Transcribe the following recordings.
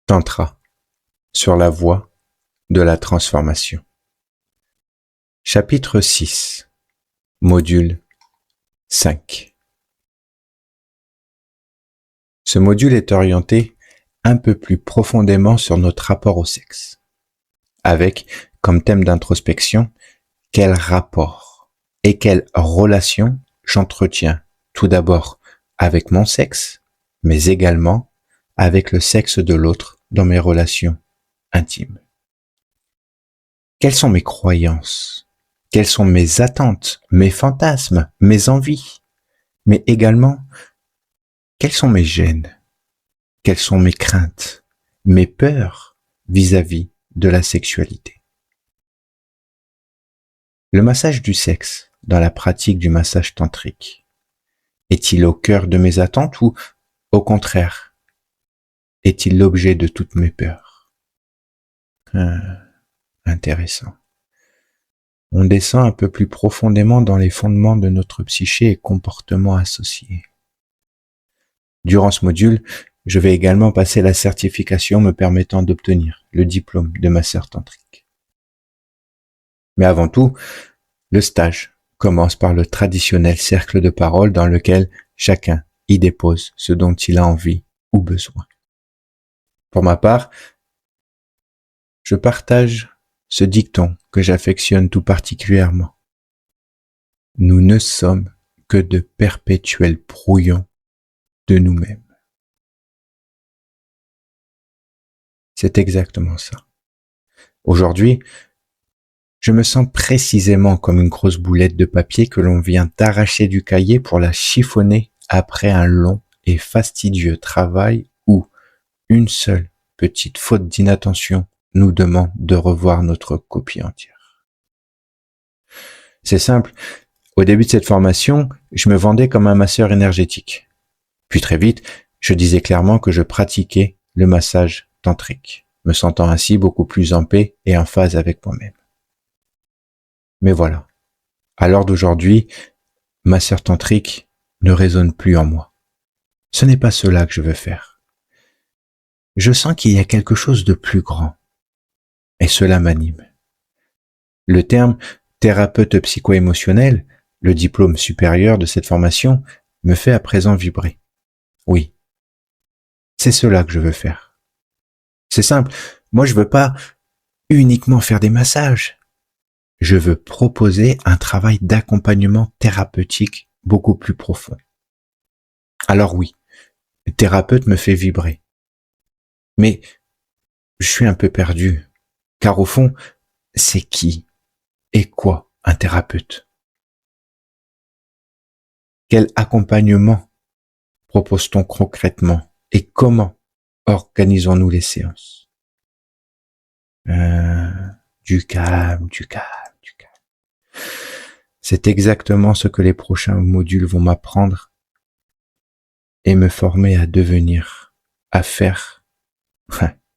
Tantra, sur la voie de la transformation. Chapitre 6, module 5. Ce module est orienté un peu plus profondément sur notre rapport au sexe, avec comme thème d'introspection quel rapport et quelle relation j'entretiens tout d'abord avec mon sexe, mais également avec le sexe de l'autre dans mes relations intimes. Quelles sont mes croyances? Quelles sont mes attentes, mes fantasmes, mes envies? Mais également, quelles sont mes gênes? Quelles sont mes craintes, mes peurs vis-à-vis de la sexualité? Le massage du sexe dans la pratique du massage tantrique est-il au cœur de mes attentes ou, au contraire, est-il l'objet de toutes mes peurs? Intéressant. On descend un peu plus profondément dans les fondements de notre psyché et comportements associés. Durant ce module, je vais également passer la certification me permettant d'obtenir le diplôme de masseur tantrique. Mais avant tout, le stage commence par le traditionnel cercle de parole dans lequel chacun y dépose ce dont il a envie ou besoin. Pour ma part, je partage ce dicton que j'affectionne tout particulièrement. Nous ne sommes que de perpétuels brouillons de nous-mêmes. C'est exactement ça. Aujourd'hui, je me sens précisément comme une grosse boulette de papier que l'on vient d'arracher du cahier pour la chiffonner après un long et fastidieux travail où une seule petite faute d'inattention nous demande de revoir notre copie entière. C'est simple, au début de cette formation, je me vendais comme un masseur énergétique. Puis très vite, je disais clairement que je pratiquais le massage tantrique, me sentant ainsi beaucoup plus en paix et en phase avec moi-même. Mais voilà, à l'heure d'aujourd'hui, masseur tantrique ne résonne plus en moi. Ce n'est pas cela que je veux faire. Je sens qu'il y a quelque chose de plus grand, et cela m'anime. Le terme thérapeute psycho-émotionnel, le diplôme supérieur de cette formation, me fait à présent vibrer. Oui, c'est cela que je veux faire. C'est simple, moi je veux pas uniquement faire des massages. Je veux proposer un travail d'accompagnement thérapeutique beaucoup plus profond. Alors oui, le thérapeute me fait vibrer. Mais je suis un peu perdu, car au fond, c'est qui et quoi un thérapeute? Quel accompagnement propose-t-on concrètement et comment organisons-nous les séances? Du calme. C'est exactement ce que les prochains modules vont m'apprendre et me former à devenir, à faire,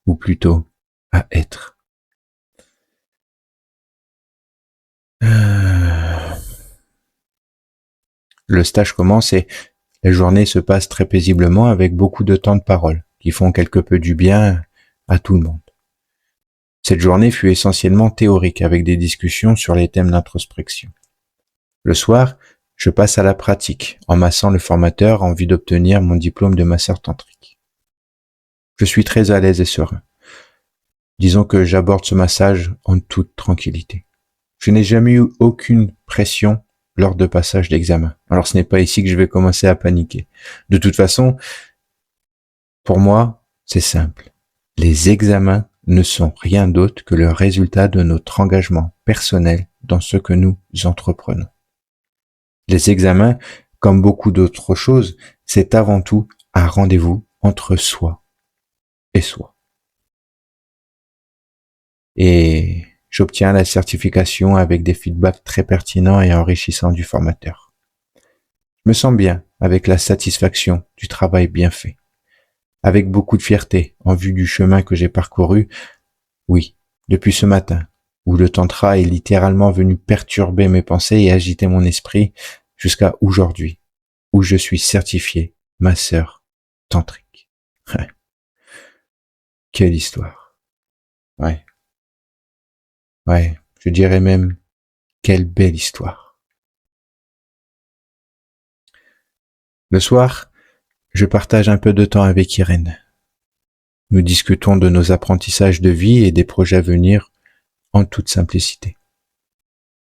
ou plutôt à être. Le stage commence et la journée se passe très paisiblement avec beaucoup de temps de parole qui font quelque peu du bien à tout le monde. Cette journée fut essentiellement théorique avec des discussions sur les thèmes d'introspection. Le soir, je passe à la pratique en massant le formateur en vue d'obtenir mon diplôme de masseur tantrique. Je suis très à l'aise et serein. Disons que j'aborde ce massage en toute tranquillité. Je n'ai jamais eu aucune pression lors de passage d'examen. Alors ce n'est pas ici que je vais commencer à paniquer. De toute façon, pour moi, c'est simple. Les examens ne sont rien d'autre que le résultat de notre engagement personnel dans ce que nous entreprenons. Les examens, comme beaucoup d'autres choses, c'est avant tout un rendez-vous entre soi et soi. Et j'obtiens la certification avec des feedbacks très pertinents et enrichissants du formateur. Je me sens bien avec la satisfaction du travail bien fait. Avec beaucoup de fierté en vue du chemin que j'ai parcouru, oui, depuis ce matin, où le tantra est littéralement venu perturber mes pensées et agiter mon esprit, jusqu'à aujourd'hui, où je suis certifié masseur tantrique. Quelle histoire. Ouais, ouais, je dirais même quelle belle histoire. Le soir, je partage un peu de temps avec Irène. Nous discutons de nos apprentissages de vie et des projets à venir en toute simplicité.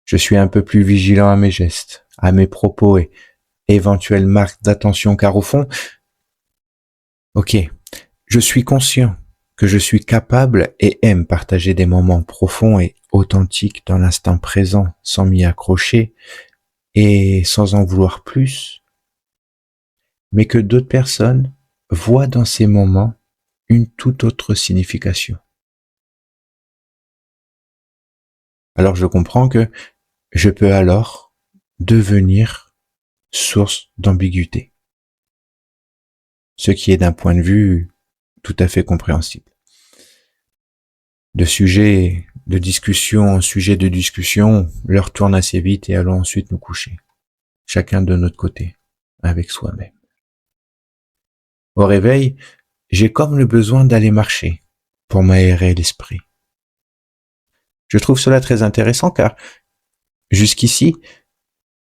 Je suis un peu plus vigilant à mes gestes, à mes propos et éventuelles marques d'attention car au fond, ok, je suis conscient que je suis capable et aime partager des moments profonds et authentiques dans l'instant présent sans m'y accrocher et sans en vouloir plus, mais que d'autres personnes voient dans ces moments une toute autre signification. Alors je comprends que je peux alors devenir source d'ambiguïté, ce qui est d'un point de vue tout à fait compréhensible. De sujet de discussion en sujet de discussion, l'heure tourne assez vite et allons ensuite nous coucher, chacun de notre côté, avec soi-même. Au réveil, j'ai comme le besoin d'aller marcher pour m'aérer l'esprit. Je trouve cela très intéressant car jusqu'ici,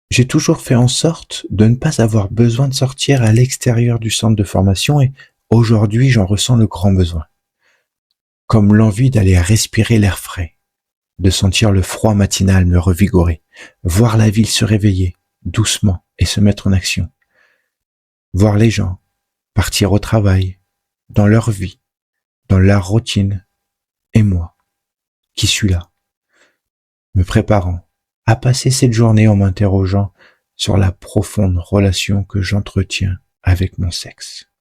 j'ai toujours fait en sorte de ne pas avoir besoin de sortir à l'extérieur du centre de formation et aujourd'hui j'en ressens le grand besoin. Comme l'envie d'aller respirer l'air frais, de sentir le froid matinal me revigorer, voir la ville se réveiller doucement et se mettre en action, voir les gens partir au travail, dans leur vie, dans leur routine, et moi, qui suis là, me préparant à passer cette journée en m'interrogeant sur la profonde relation que j'entretiens avec mon sexe.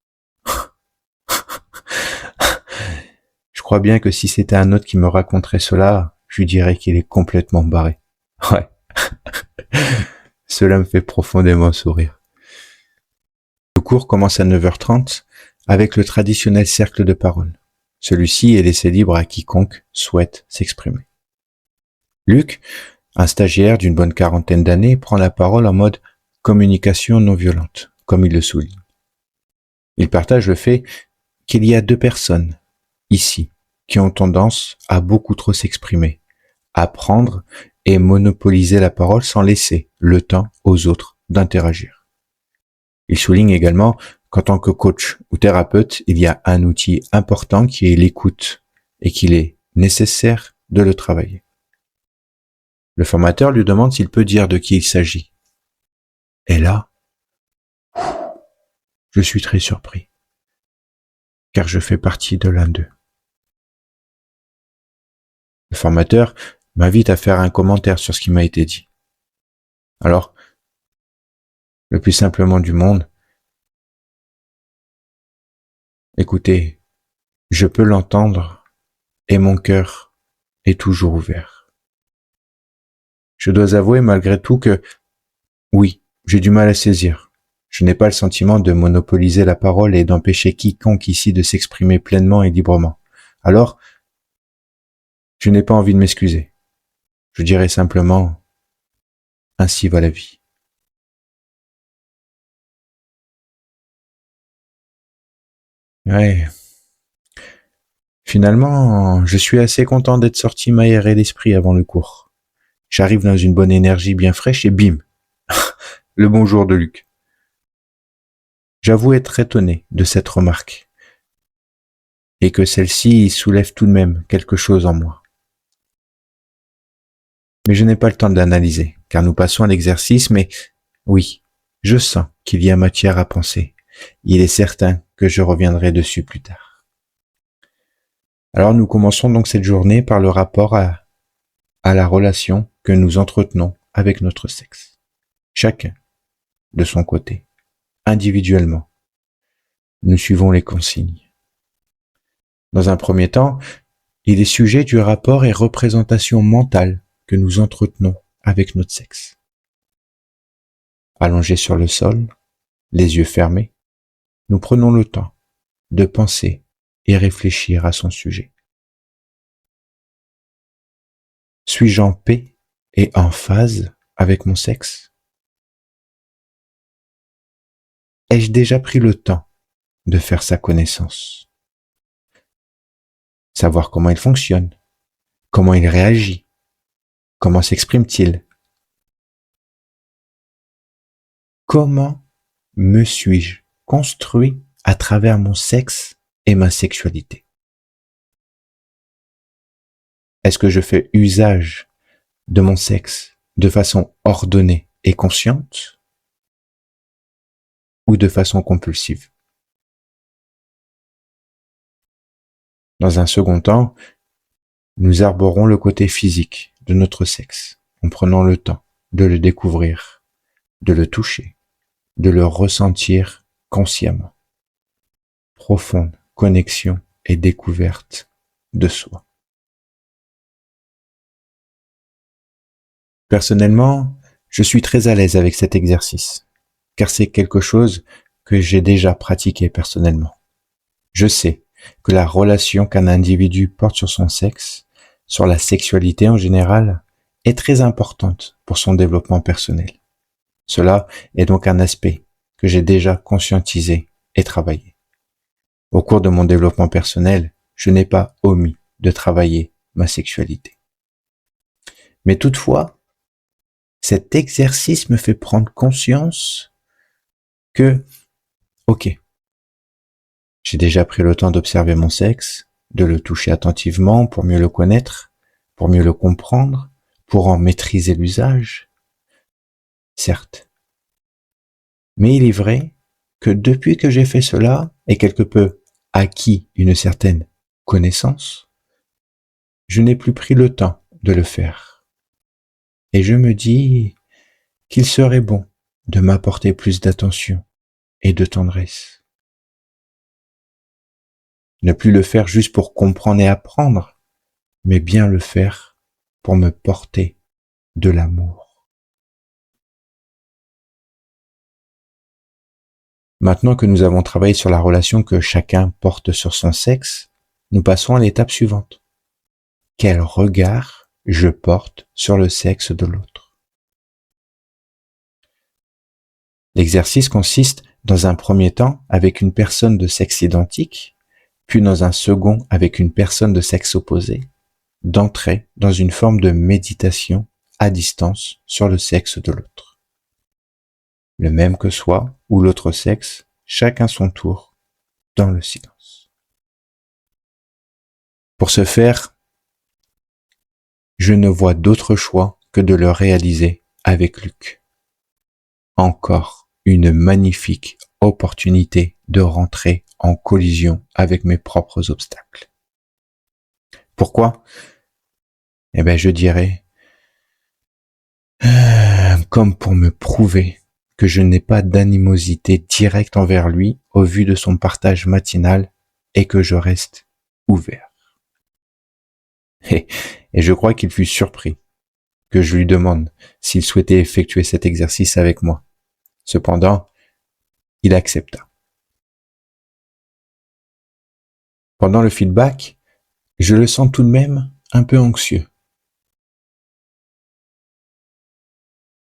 Je crois bien que si c'était un autre qui me raconterait cela, je lui dirais qu'il est complètement barré. Ouais. Cela me fait profondément sourire. Le cours commence à 9h30 avec le traditionnel cercle de parole. Celui-ci est laissé libre à quiconque souhaite s'exprimer. Luc, un stagiaire d'une bonne quarantaine d'années, prend la parole en mode communication non violente, comme il le souligne. Il partage le fait qu'il y a 2 personnes, ici, qui ont tendance à beaucoup trop s'exprimer, à prendre et monopoliser la parole sans laisser le temps aux autres d'interagir. Il souligne également qu'en tant que coach ou thérapeute, il y a un outil important qui est l'écoute et qu'il est nécessaire de le travailler. Le formateur lui demande s'il peut dire de qui il s'agit. Et là, je suis très surpris, car je fais partie de l'un d'eux. Le formateur m'invite à faire un commentaire sur ce qui m'a été dit. Alors, le plus simplement du monde, écoutez, je peux l'entendre et mon cœur est toujours ouvert. Je dois avouer malgré tout que, oui, j'ai du mal à saisir. Je n'ai pas le sentiment de monopoliser la parole et d'empêcher quiconque ici de s'exprimer pleinement et librement. Alors, je n'ai pas envie de m'excuser. Je dirais simplement, ainsi va la vie. Ouais. Finalement, je suis assez content d'être sorti m'aérer l'esprit avant le cours. J'arrive dans une bonne énergie bien fraîche et bim, le bonjour de Luc. J'avoue être étonné de cette remarque et que celle-ci soulève tout de même quelque chose en moi. Mais je n'ai pas le temps de l'analyser, car nous passons à l'exercice, mais oui, je sens qu'il y a matière à penser. Il est certain que je reviendrai dessus plus tard. Alors nous commençons donc cette journée par le rapport à la relation que nous entretenons avec notre sexe. Chacun, de son côté, individuellement. Nous suivons les consignes. Dans un premier temps, il est sujet du rapport et représentation mentale que nous entretenons avec notre sexe. Allongés sur le sol, les yeux fermés, nous prenons le temps de penser et réfléchir à son sujet. Suis-je en paix et en phase avec mon sexe? Ai-je déjà pris le temps de faire sa connaissance? savoir comment il fonctionne, comment il réagit, comment s'exprime-t-il, comment me suis-je construit à travers mon sexe et ma sexualité. Est-ce que je fais usage de mon sexe de façon ordonnée et consciente ou de façon compulsive? Dans un second temps, nous arborons le côté physique de notre sexe en prenant le temps de le découvrir, de le toucher, de le ressentir consciemment. Profonde connexion et découverte de soi. Personnellement, je suis très à l'aise avec cet exercice, car c'est quelque chose que j'ai déjà pratiqué personnellement. Je sais que la relation qu'un individu porte sur son sexe, sur la sexualité en général, est très importante pour son développement personnel. Cela est donc un aspect que j'ai déjà conscientisé et travaillé. Au cours de mon développement personnel, je n'ai pas omis de travailler ma sexualité. Mais toutefois, cet exercice me fait prendre conscience que, ok, j'ai déjà pris le temps d'observer mon sexe, de le toucher attentivement pour mieux le connaître, pour mieux le comprendre, pour en maîtriser l'usage. Certes. Mais il est vrai que depuis que j'ai fait cela et quelque peu acquis une certaine connaissance, je n'ai plus pris le temps de le faire. Et je me dis qu'il serait bon de m'apporter plus d'attention et de tendresse. Ne plus le faire juste pour comprendre et apprendre, mais bien le faire pour me porter de l'amour. Maintenant que nous avons travaillé sur la relation que chacun porte sur son sexe, nous passons à l'étape suivante. Quel regard je porte sur le sexe de l'autre? L'exercice consiste, dans un premier temps, avec une personne de sexe identique, puis dans un second avec une personne de sexe opposé, d'entrer dans une forme de méditation à distance sur le sexe de l'autre. Le même que soi ou l'autre sexe, chacun son tour, dans le silence. Pour ce faire, je ne vois d'autre choix que de le réaliser avec Luc. Encore une magnifique opportunité de rentrer en collision avec mes propres obstacles. Pourquoi? Eh bien, je dirais, comme pour me prouver que je n'ai pas d'animosité directe envers lui au vu de son partage matinal et que je reste ouvert. Et je crois qu'il fut surpris que je lui demande s'il souhaitait effectuer cet exercice avec moi. Cependant, il accepta. Pendant le feedback, je le sens tout de même un peu anxieux.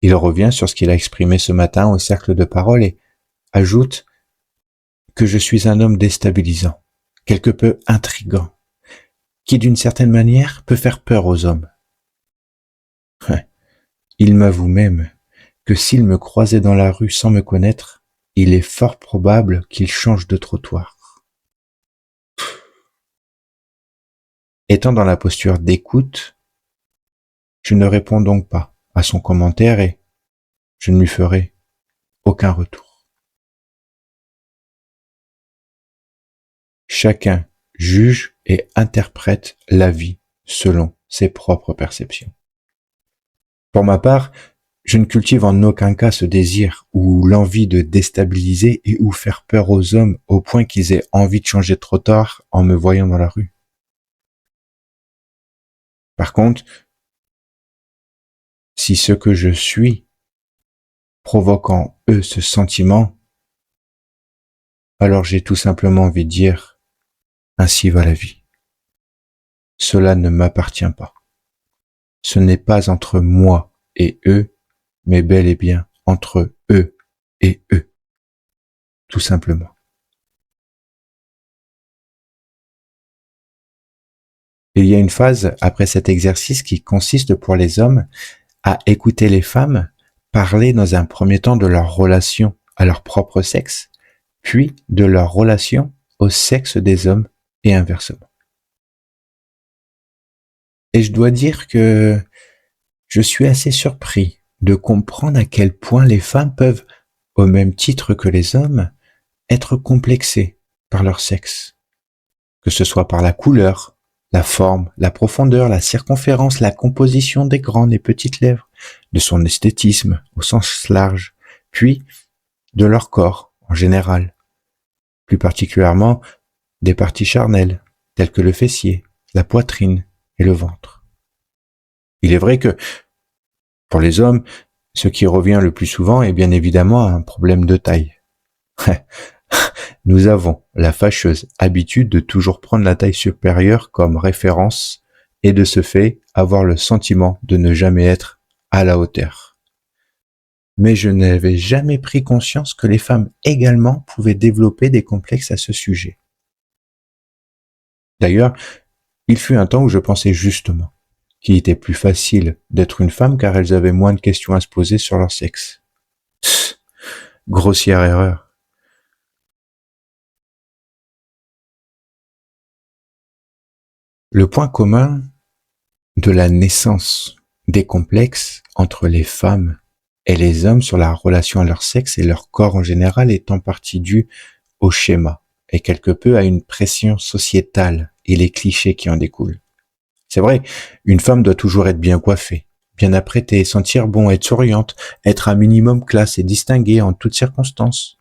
Il revient sur ce qu'il a exprimé ce matin au cercle de parole et ajoute que je suis un homme déstabilisant, quelque peu intrigant, qui d'une certaine manière peut faire peur aux hommes. Il m'avoue même que s'il me croisait dans la rue sans me connaître, il est fort probable qu'il change de trottoir. Étant dans la posture d'écoute, je ne réponds donc pas à son commentaire et je ne lui ferai aucun retour. Chacun juge et interprète la vie selon ses propres perceptions. Pour ma part, je ne cultive en aucun cas ce désir ou l'envie de déstabiliser et ou faire peur aux hommes au point qu'ils aient envie de changer de trottoir en me voyant dans la rue. Par contre, si ce que je suis provoque en eux ce sentiment, alors j'ai tout simplement envie de dire, ainsi va la vie. Cela ne m'appartient pas. Ce n'est pas entre moi et eux, mais bel et bien entre eux et eux. Tout simplement. Il y a une phase après cet exercice qui consiste pour les hommes à écouter les femmes parler dans un premier temps de leur relation à leur propre sexe, puis de leur relation au sexe des hommes et inversement. Et je dois dire que je suis assez surpris de comprendre à quel point les femmes peuvent, au même titre que les hommes, être complexées par leur sexe, que ce soit par la couleur, la forme, la profondeur, la circonférence, la composition des grandes et petites lèvres, de son esthétisme au sens large, puis de leur corps en général, plus particulièrement des parties charnelles, telles que le fessier, la poitrine et le ventre. Il est vrai que, pour les hommes, ce qui revient le plus souvent est bien évidemment un problème de taille. Nous avons la fâcheuse habitude de toujours prendre la taille supérieure comme référence et de ce fait avoir le sentiment de ne jamais être à la hauteur. Mais je n'avais jamais pris conscience que les femmes également pouvaient développer des complexes à ce sujet. D'ailleurs, il fut un temps où je pensais justement qu'il était plus facile d'être une femme car elles avaient moins de questions à se poser sur leur sexe. Psst, grossière erreur. Le point commun de la naissance des complexes entre les femmes et les hommes sur la relation à leur sexe et leur corps en général est en partie dû au schéma et quelque peu à une pression sociétale et les clichés qui en découlent. C'est vrai, une femme doit toujours être bien coiffée, bien apprêtée, sentir bon, être souriante, être un minimum classe et distinguée en toutes circonstances.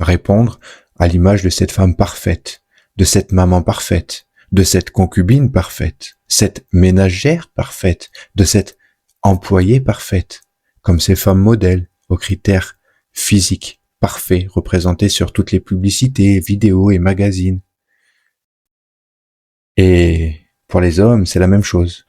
Répondre à l'image de cette femme parfaite, de cette maman parfaite, de cette concubine parfaite, cette ménagère parfaite, de cette employée parfaite, comme ces femmes modèles aux critères physiques parfaits représentés sur toutes les publicités, vidéos et magazines. Et pour les hommes, c'est la même chose.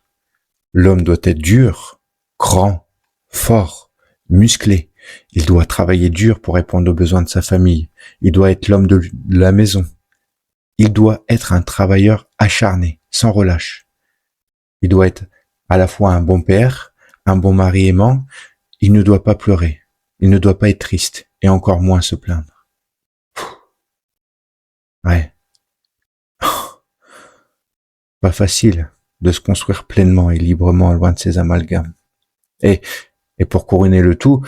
L'homme doit être dur, grand, fort, musclé. Il doit travailler dur pour répondre aux besoins de sa famille. Il doit être l'homme de la maison. Il doit être un travailleur acharné, sans relâche. Il doit être à la fois un bon père, un bon mari aimant. Il ne doit pas pleurer. Il ne doit pas être triste et encore moins se plaindre. Ouais. Pas facile de se construire pleinement et librement loin de ces amalgames. Et pour couronner le tout,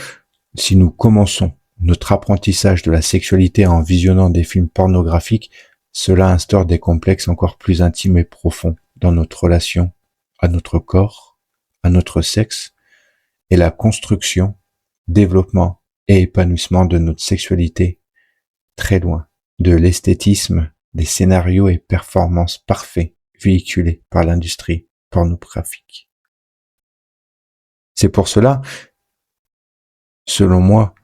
si nous commençons notre apprentissage de la sexualité en visionnant des films pornographiques, cela instaure des complexes encore plus intimes et profonds dans notre relation à notre corps, à notre sexe, et la construction, développement et épanouissement de notre sexualité, très loin de l'esthétisme des scénarios et performances parfaits véhiculés par l'industrie pornographique. C'est pour cela, selon moi,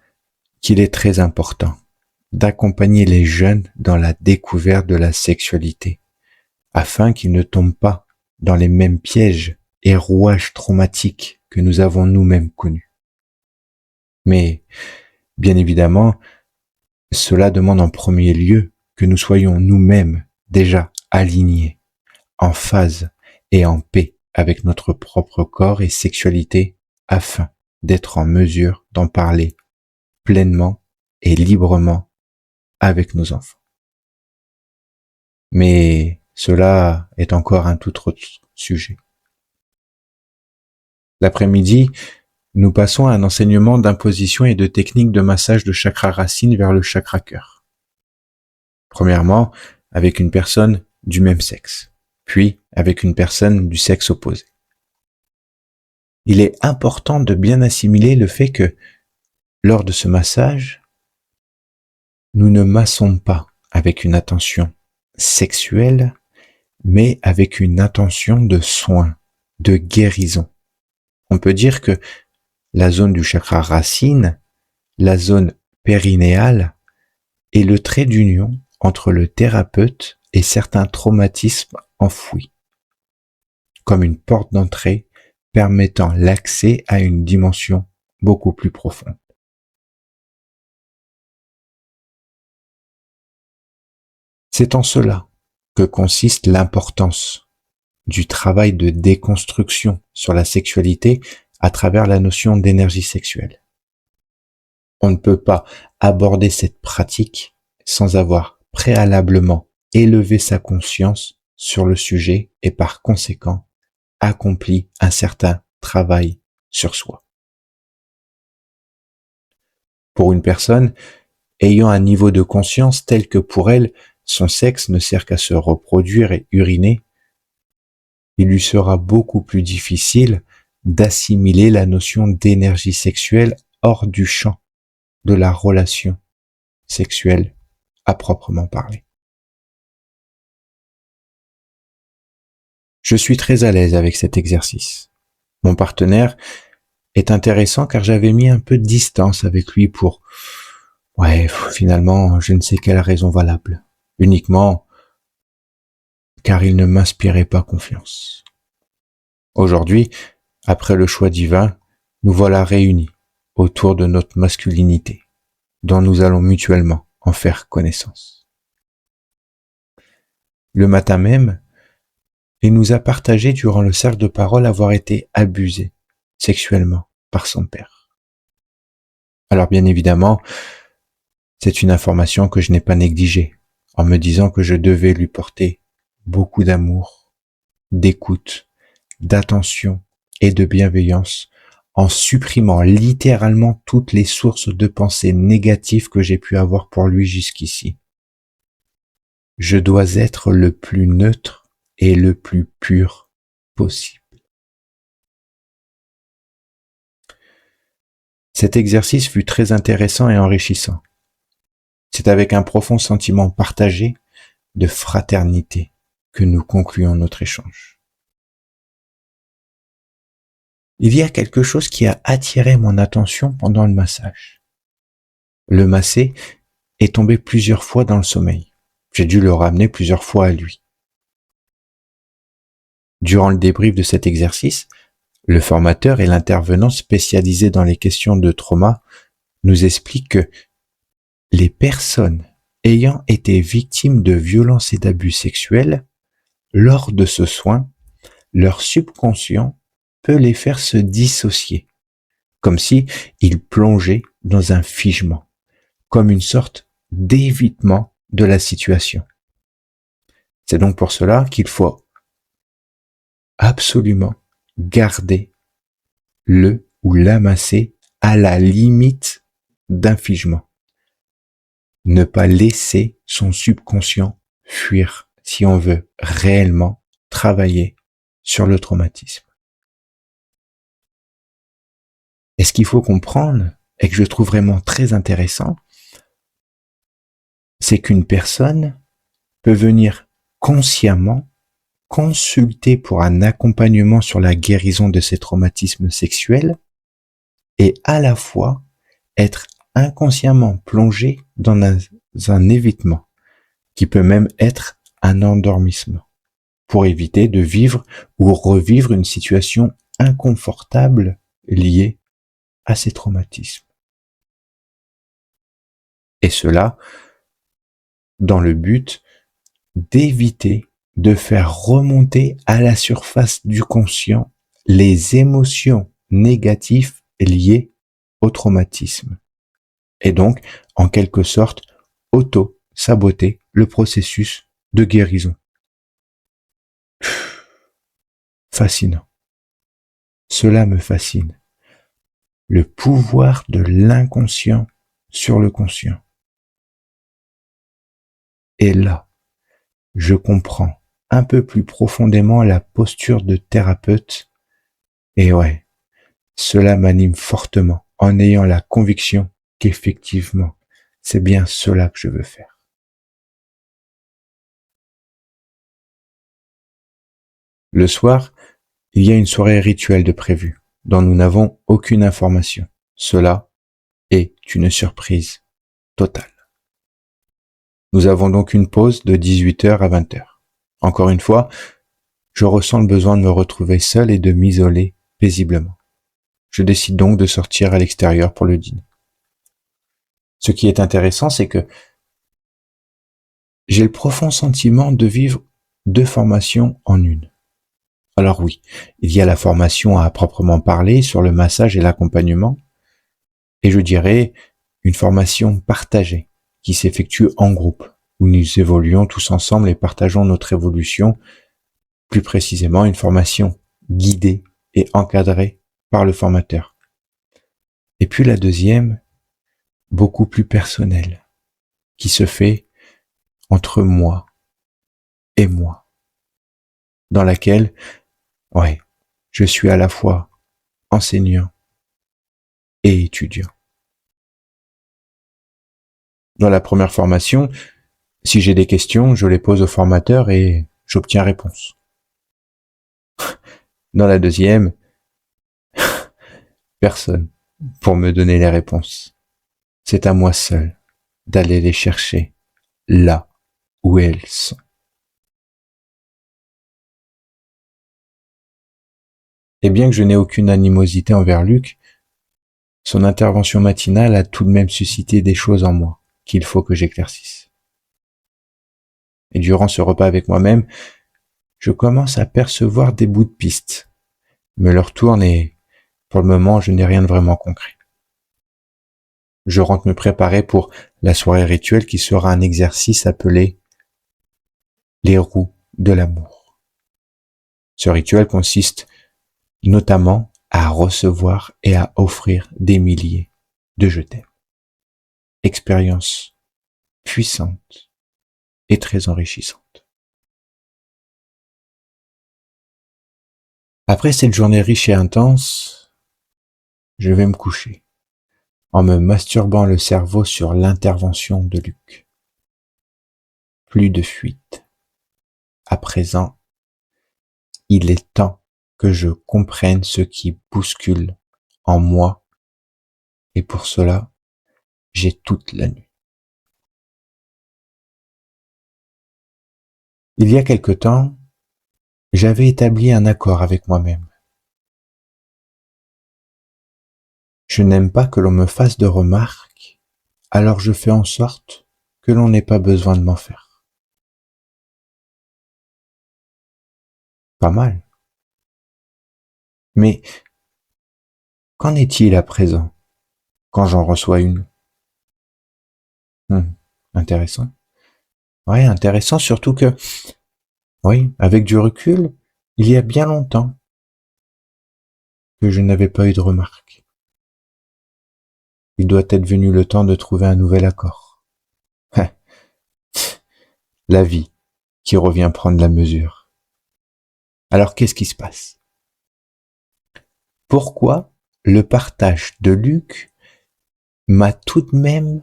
qu'il est très important d'accompagner les jeunes dans la découverte de la sexualité, afin qu'ils ne tombent pas dans les mêmes pièges et rouages traumatiques que nous avons nous-mêmes connus. Mais, bien évidemment, cela demande en premier lieu que nous soyons nous-mêmes déjà alignés, en phase et en paix avec notre propre corps et sexualité, afin d'être en mesure d'en parler pleinement et librement avec nos enfants. Mais cela est encore un tout autre sujet. L'après-midi, nous passons à un enseignement d'imposition et de techniques de massage de chakra racine vers le chakra cœur. Premièrement, avec une personne du même sexe, puis avec une personne du sexe opposé. Il est important de bien assimiler le fait que, lors de ce massage, nous ne massons pas avec une intention sexuelle, mais avec une intention de soin, de guérison. On peut dire que la zone du chakra racine, la zone périnéale, est le trait d'union entre le thérapeute et certains traumatismes enfouis, comme une porte d'entrée permettant l'accès à une dimension beaucoup plus profonde. C'est en cela que consiste l'importance du travail de déconstruction sur la sexualité à travers la notion d'énergie sexuelle. On ne peut pas aborder cette pratique sans avoir préalablement élevé sa conscience sur le sujet et par conséquent accompli un certain travail sur soi. Pour une personne ayant un niveau de conscience tel que pour elle, son sexe ne sert qu'à se reproduire et uriner, il lui sera beaucoup plus difficile d'assimiler la notion d'énergie sexuelle hors du champ de la relation sexuelle à proprement parler. Je suis très à l'aise avec cet exercice. Mon partenaire est intéressant car j'avais mis un peu de distance avec lui pour, finalement, je ne sais quelle raison valable. Uniquement car il ne m'inspirait pas confiance. Aujourd'hui, après le choix divin, nous voilà réunis autour de notre masculinité, dont nous allons mutuellement en faire connaissance. Le matin même, il nous a partagé durant le cercle de parole avoir été abusé sexuellement par son père. Alors bien évidemment, c'est une information que je n'ai pas négligée, en me disant que je devais lui porter beaucoup d'amour, d'écoute, d'attention et de bienveillance, en supprimant littéralement toutes les sources de pensées négatives que j'ai pu avoir pour lui jusqu'ici. Je dois être le plus neutre et le plus pur possible. Cet exercice fut très intéressant et enrichissant. C'est avec un profond sentiment partagé de fraternité que nous concluons notre échange. Il y a quelque chose qui a attiré mon attention pendant le massage. Le massé est tombé plusieurs fois dans le sommeil. J'ai dû le ramener plusieurs fois à lui. Durant le débrief de cet exercice, le formateur et l'intervenant spécialisé dans les questions de trauma nous expliquent que les personnes ayant été victimes de violences et d'abus sexuels, lors de ce soin, leur subconscient peut les faire se dissocier, comme si ils plongeaient dans un figement, comme une sorte d'évitement de la situation. C'est donc pour cela qu'il faut absolument garder le ou la massé à la limite d'un figement. Ne pas laisser son subconscient fuir si on veut réellement travailler sur le traumatisme. Et ce qu'il faut comprendre, et que je trouve vraiment très intéressant, c'est qu'une personne peut venir consciemment consulter pour un accompagnement sur la guérison de ses traumatismes sexuels et à la fois être inconsciemment plongé dans un évitement qui peut même être un endormissement pour éviter de vivre ou revivre une situation inconfortable liée à ces traumatismes. Et cela dans le but d'éviter de faire remonter à la surface du conscient les émotions négatives liées au traumatisme. Et donc, en quelque sorte, auto-saboter le processus de guérison. Fascinant. Cela me fascine. Le pouvoir de l'inconscient sur le conscient. Et là, je comprends un peu plus profondément la posture de thérapeute. Et cela m'anime fortement en ayant la conviction qu'effectivement, c'est bien cela que je veux faire. Le soir, il y a une soirée rituelle de prévue, dont nous n'avons aucune information. Cela est une surprise totale. Nous avons donc une pause de 18h à 20h. Encore une fois, je ressens le besoin de me retrouver seul et de m'isoler paisiblement. Je décide donc de sortir à l'extérieur pour le dîner. Ce qui est intéressant, c'est que j'ai le profond sentiment de vivre deux formations en une. Alors oui, il y a la formation à proprement parler sur le massage et l'accompagnement, et je dirais une formation partagée qui s'effectue en groupe, où nous évoluons tous ensemble et partageons notre évolution, plus précisément une formation guidée et encadrée par le formateur. Et puis la deuxième, beaucoup plus personnelle, qui se fait entre moi et moi, dans laquelle, ouais, je suis à la fois enseignant et étudiant. Dans la première formation, si j'ai des questions, je les pose au formateur et j'obtiens réponse. Dans la deuxième, personne pour me donner les réponses. C'est à moi seul d'aller les chercher là où elles sont. Et bien que je n'ai aucune animosité envers Luc, son intervention matinale a tout de même suscité des choses en moi qu'il faut que j'éclaircisse. Et durant ce repas avec moi-même, je commence à percevoir des bouts de piste, me leur tourne et pour le moment, je n'ai rien de vraiment concret. Je rentre me préparer pour la soirée rituelle qui sera un exercice appelé les roues de l'amour. Ce rituel consiste notamment à recevoir et à offrir des milliers de je t'aime. Expérience puissante et très enrichissante. Après cette journée riche et intense, je vais me coucher en me masturbant le cerveau sur l'intervention de Luc. Plus de fuite. À présent, il est temps que je comprenne ce qui bouscule en moi et pour cela, j'ai toute la nuit. Il y a quelque temps, j'avais établi un accord avec moi-même. Je n'aime pas que l'on me fasse de remarques, alors je fais en sorte que l'on n'ait pas besoin de m'en faire. Pas mal. Mais qu'en est-il à présent, quand j'en reçois une? Intéressant. Ouais, intéressant, surtout que, oui, avec du recul, il y a bien longtemps que je n'avais pas eu de remarques. Il doit être venu le temps de trouver un nouvel accord. La vie qui revient prendre la mesure. Alors qu'est-ce qui se passe? Pourquoi le partage de Luc m'a tout de même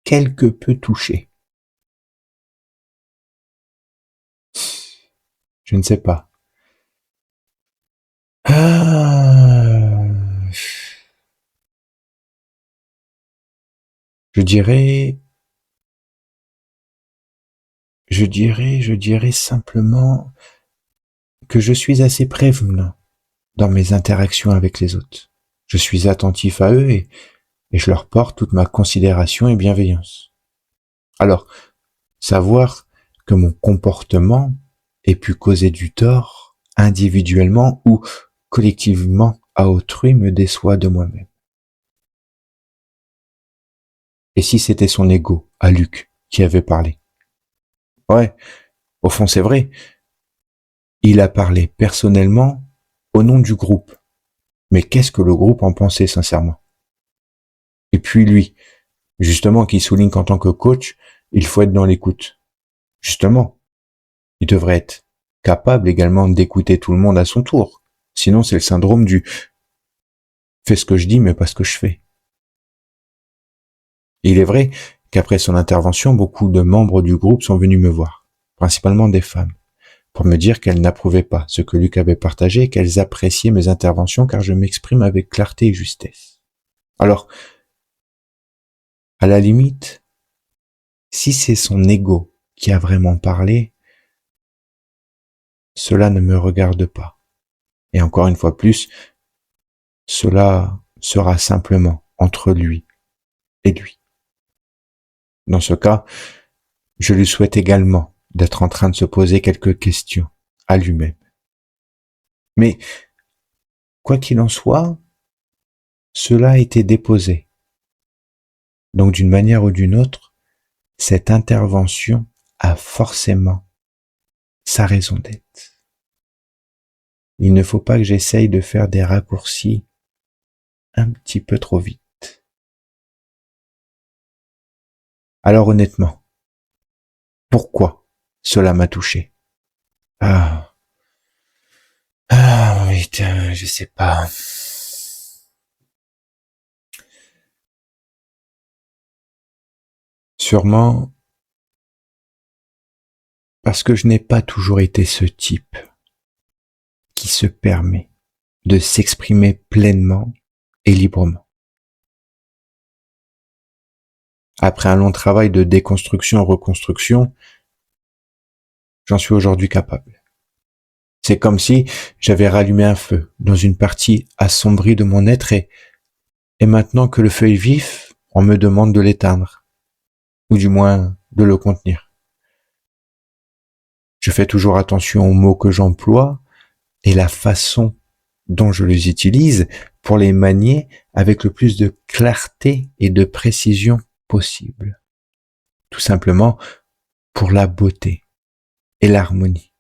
quelque peu touché? Je ne sais pas. Ah, je dirais, je dirais simplement que je suis assez prévenant dans mes interactions avec les autres. Je suis attentif à eux et je leur porte toute ma considération et bienveillance. Alors, savoir que mon comportement ait pu causer du tort individuellement ou collectivement à autrui me déçoit de moi-même. Et si c'était son ego, à Luc, qui avait parlé? Ouais, au fond c'est vrai, il a parlé personnellement au nom du groupe. Mais qu'est-ce que le groupe en pensait sincèrement? Et puis lui, justement, qui souligne qu'en tant que coach, il faut être dans l'écoute. Justement, il devrait être capable également d'écouter tout le monde à son tour. Sinon, c'est le syndrome du fais ce que je dis, mais pas ce que je fais. Et il est vrai qu'après son intervention, beaucoup de membres du groupe sont venus me voir, principalement des femmes, pour me dire qu'elles n'approuvaient pas ce que Luc avait partagé et qu'elles appréciaient mes interventions car je m'exprime avec clarté et justesse. Alors, à la limite, si c'est son ego qui a vraiment parlé, cela ne me regarde pas. Et encore une fois plus, cela sera simplement entre lui et lui. Dans ce cas, je lui souhaite également d'être en train de se poser quelques questions à lui-même. Mais, quoi qu'il en soit, cela a été déposé. Donc d'une manière ou d'une autre, cette intervention a forcément sa raison d'être. Il ne faut pas que j'essaye de faire des raccourcis un petit peu trop vite. Alors honnêtement, pourquoi cela m'a touché? Oui, je sais pas. Sûrement parce que je n'ai pas toujours été ce type qui se permet de s'exprimer pleinement et librement. Après un long travail de déconstruction-reconstruction, j'en suis aujourd'hui capable. C'est comme si j'avais rallumé un feu dans une partie assombrie de mon être et maintenant que le feu est vif, on me demande de l'éteindre, ou du moins de le contenir. Je fais toujours attention aux mots que j'emploie et la façon dont je les utilise pour les manier avec le plus de clarté et de précision possible. Tout simplement pour la beauté et l'harmonie.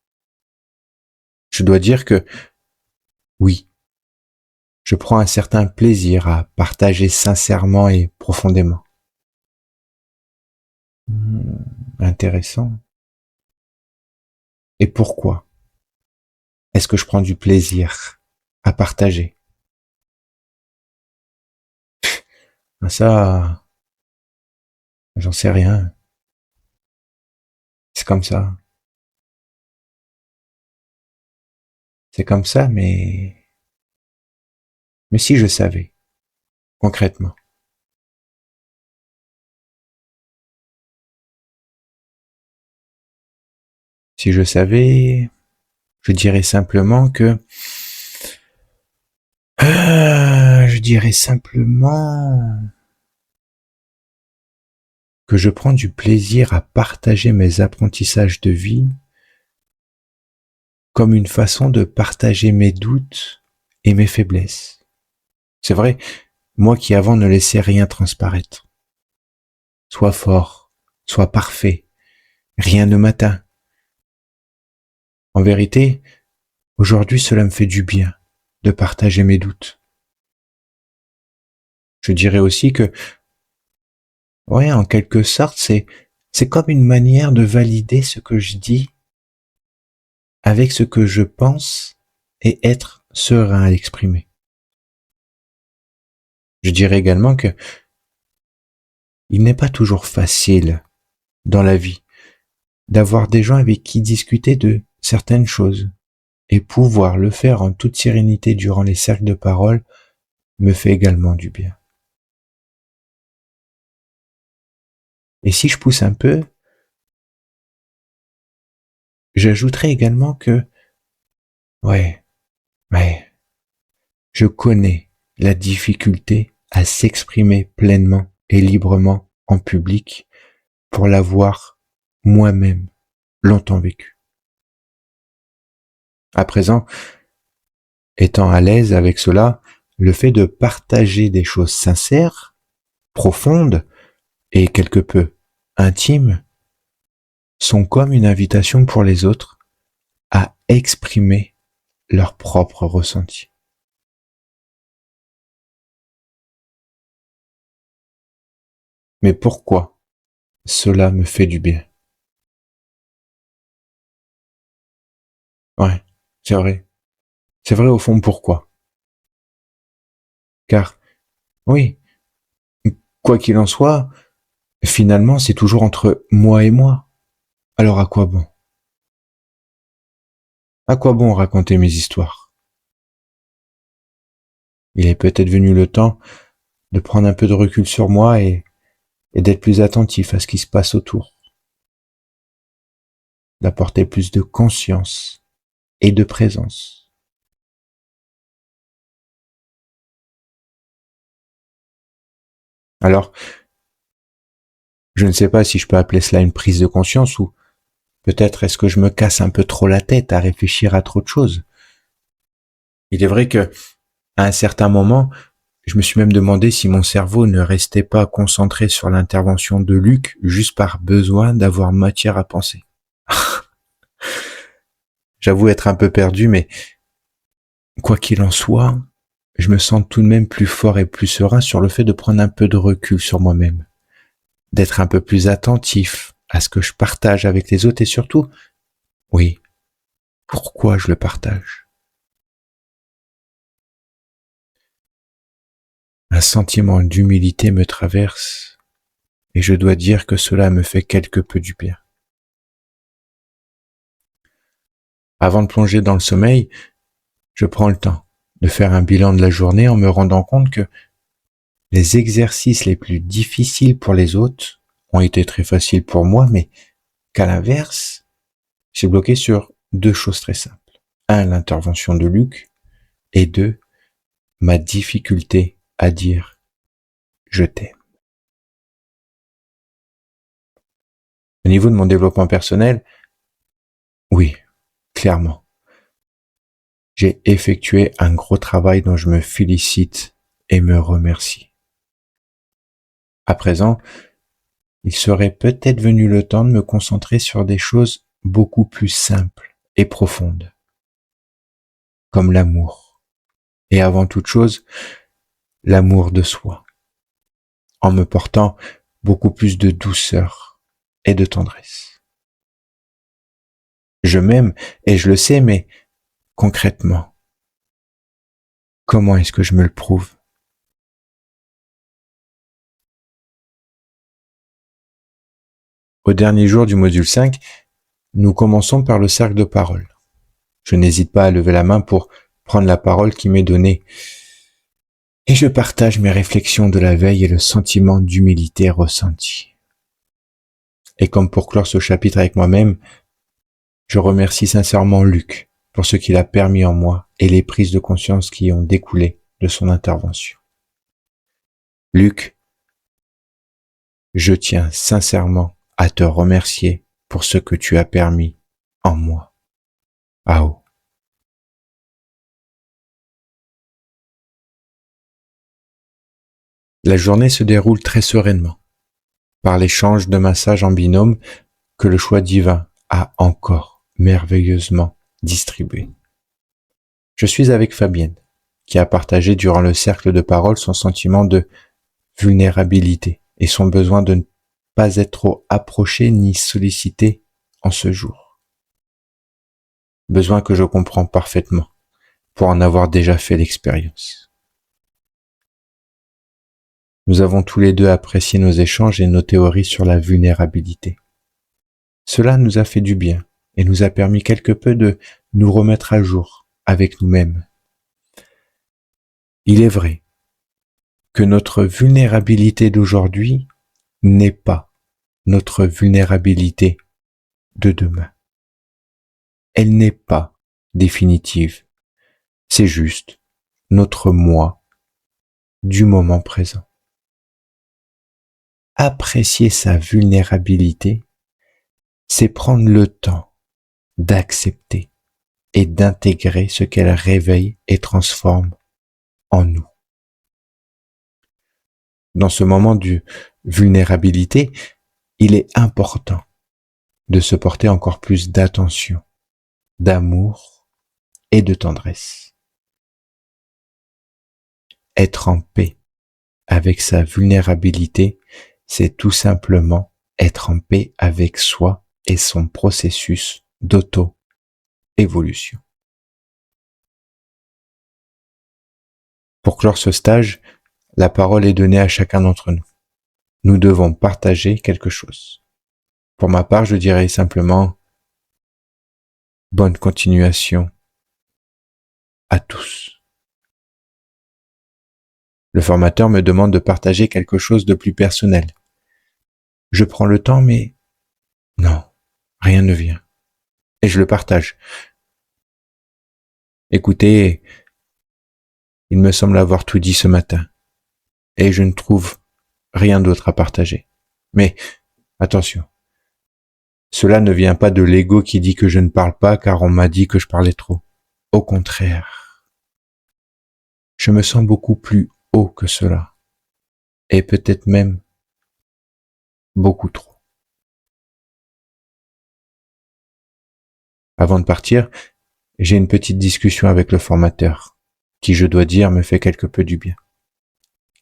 Je dois dire que oui, je prends un certain plaisir à partager sincèrement et profondément. Intéressant. Et pourquoi est-ce que je prends du plaisir à partager? Ça, j'en sais rien. C'est comme ça. C'est comme ça, mais si je savais, concrètement, si je savais, je dirais simplement que, je dirais simplement que je prends du plaisir à partager mes apprentissages de vie comme une façon de partager mes doutes et mes faiblesses. C'est vrai, moi qui avant ne laissais rien transparaître. Sois fort, sois parfait, rien ne m'atteint. En vérité, aujourd'hui cela me fait du bien de partager mes doutes. Je dirais aussi que, ouais, en quelque sorte, c'est comme une manière de valider ce que je dis avec ce que je pense et être serein à l'exprimer. Je dirais également que il n'est pas toujours facile dans la vie d'avoir des gens avec qui discuter de certaines choses et pouvoir le faire en toute sérénité durant les cercles de parole me fait également du bien. Et si je pousse un peu, j'ajouterais également que, ouais, je connais la difficulté à s'exprimer pleinement et librement en public pour l'avoir moi-même longtemps vécu. À présent, étant à l'aise avec cela, le fait de partager des choses sincères, profondes et quelque peu intimes sont comme une invitation pour les autres à exprimer leurs propres ressentis. Mais pourquoi cela me fait du bien? Ouais, c'est vrai. C'est vrai au fond pourquoi. Car, oui, quoi qu'il en soit, finalement c'est toujours entre moi et moi. Alors à quoi bon? À quoi bon raconter mes histoires? Il est peut-être venu le temps de prendre un peu de recul sur moi et d'être plus attentif à ce qui se passe autour, d'apporter plus de conscience et de présence. Alors, je ne sais pas si je peux appeler cela une prise de conscience ou peut-être est-ce que je me casse un peu trop la tête à réfléchir à trop de choses. Il est vrai que, à un certain moment, je me suis même demandé si mon cerveau ne restait pas concentré sur l'intervention de Luc juste par besoin d'avoir matière à penser. J'avoue être un peu perdu, mais quoi qu'il en soit, je me sens tout de même plus fort et plus serein sur le fait de prendre un peu de recul sur moi-même, d'être un peu plus attentif à ce que je partage avec les autres et surtout, oui, pourquoi je le partage. Un sentiment d'humilité me traverse et je dois dire que cela me fait quelque peu du bien. Avant de plonger dans le sommeil, je prends le temps de faire un bilan de la journée en me rendant compte que les exercices les plus difficiles pour les autres ont été très faciles pour moi, mais qu'à l'inverse, j'ai bloqué sur deux choses très simples. Un, l'intervention de Luc, et deux, ma difficulté à dire je t'aime. Au niveau de mon développement personnel, oui, clairement. J'ai effectué un gros travail dont je me félicite et me remercie. À présent, il serait peut-être venu le temps de me concentrer sur des choses beaucoup plus simples et profondes, comme l'amour. Et avant toute chose, l'amour de soi, en me portant beaucoup plus de douceur et de tendresse. Je m'aime et je le sais, mais concrètement, comment est-ce que je me le prouve? Au dernier jour du module 5, nous commençons par le cercle de parole. Je n'hésite pas à lever la main pour prendre la parole qui m'est donnée. Et je partage mes réflexions de la veille et le sentiment d'humilité ressenti. Et comme pour clore ce chapitre avec moi-même, je remercie sincèrement Luc pour ce qu'il a permis en moi et les prises de conscience qui ont découlé de son intervention. Luc, je tiens sincèrement à te remercier pour ce que tu as permis en moi. Ao. La journée se déroule très sereinement, par l'échange de massages en binôme que le choix divin a encore merveilleusement distribué. Je suis avec Fabienne, qui a partagé durant le cercle de parole son sentiment de vulnérabilité et son besoin de ne pas être trop approché ni sollicité en ce jour. Besoin que je comprends parfaitement, pour en avoir déjà fait l'expérience. Nous avons tous les deux apprécié nos échanges et nos théories sur la vulnérabilité. Cela nous a fait du bien et nous a permis quelque peu de nous remettre à jour avec nous-mêmes. Il est vrai que notre vulnérabilité d'aujourd'hui n'est pas notre vulnérabilité de demain. Elle n'est pas définitive. C'est juste notre moi du moment présent. Apprécier sa vulnérabilité, c'est prendre le temps d'accepter et d'intégrer ce qu'elle réveille et transforme en nous. Dans ce moment de vulnérabilité, il est important de se porter encore plus d'attention, d'amour et de tendresse. Être en paix avec sa vulnérabilité, c'est tout simplement être en paix avec soi et son processus d'auto-évolution. Pour clore ce stage, la parole est donnée à chacun d'entre nous. Nous devons partager quelque chose. Pour ma part, je dirais simplement bonne continuation à tous. Le formateur me demande de partager quelque chose de plus personnel. Je prends le temps, mais non, rien ne vient. Et je le partage. Écoutez, il me semble avoir tout dit ce matin. Et je ne trouve rien d'autre à partager. Mais attention, cela ne vient pas de l'ego qui dit que je ne parle pas car on m'a dit que je parlais trop. Au contraire, Je me sens beaucoup plus haut que cela, et peut-être même beaucoup trop. Avant de partir, j'ai une petite discussion avec le formateur, qui, je dois dire, me fait quelque peu du bien.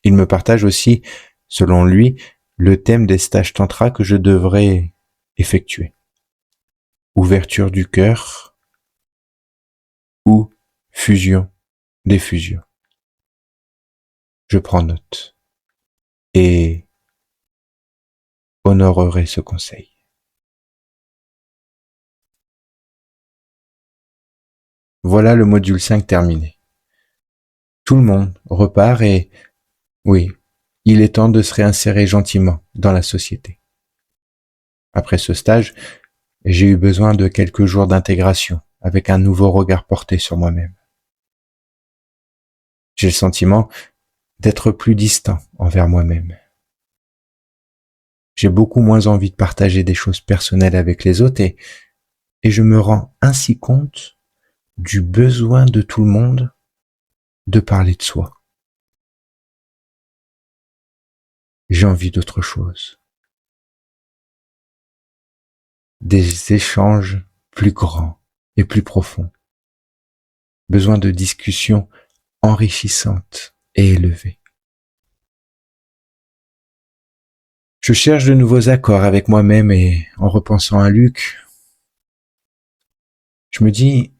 Il me partage aussi, selon lui, le thème des stages tantra que je devrais effectuer. Ouverture du cœur ou fusion des fusions. Je prends note et honorerai ce conseil. Voilà le module 5 terminé. Tout le monde repart et, oui, il est temps de se réinsérer gentiment dans la société. Après ce stage, j'ai eu besoin de quelques jours d'intégration avec un nouveau regard porté sur moi-même. J'ai le sentiment d'être plus distant envers moi-même. J'ai beaucoup moins envie de partager des choses personnelles avec les autres et je me rends ainsi compte du besoin de tout le monde de parler de soi. J'ai envie d'autre chose. Des échanges plus grands et plus profonds. Besoin de discussions enrichissantes et élevées. Je cherche de nouveaux accords avec moi-même et en repensant à Luc, je me dis,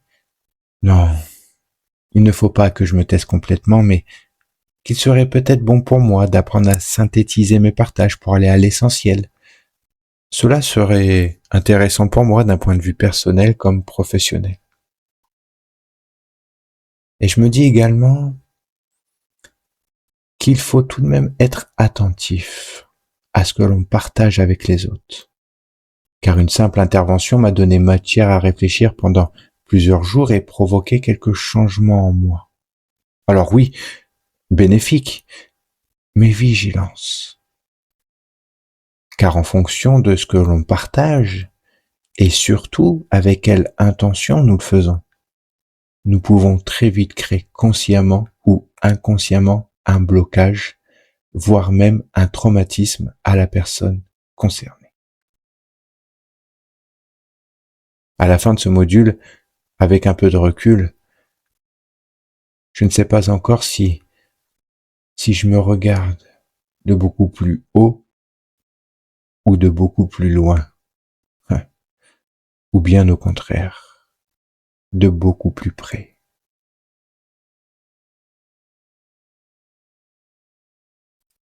non, il ne faut pas que je me taise complètement, mais qu'il serait peut-être bon pour moi d'apprendre à synthétiser mes partages pour aller à l'essentiel. Cela serait intéressant pour moi d'un point de vue personnel comme professionnel. Et je me dis également qu'il faut tout de même être attentif à ce que l'on partage avec les autres. Car une simple intervention m'a donné matière à réfléchir pendant plusieurs jours et provoqué quelques changements en moi. Alors oui, bénéfique, mais vigilance. Car en fonction de ce que l'on partage, et surtout avec quelle intention nous le faisons, nous pouvons très vite créer consciemment ou inconsciemment un blocage, voire même un traumatisme à la personne concernée. À la fin de ce module, avec un peu de recul, je ne sais pas encore si je me regarde de beaucoup plus haut ou de beaucoup plus loin, ou bien au contraire, de beaucoup plus près.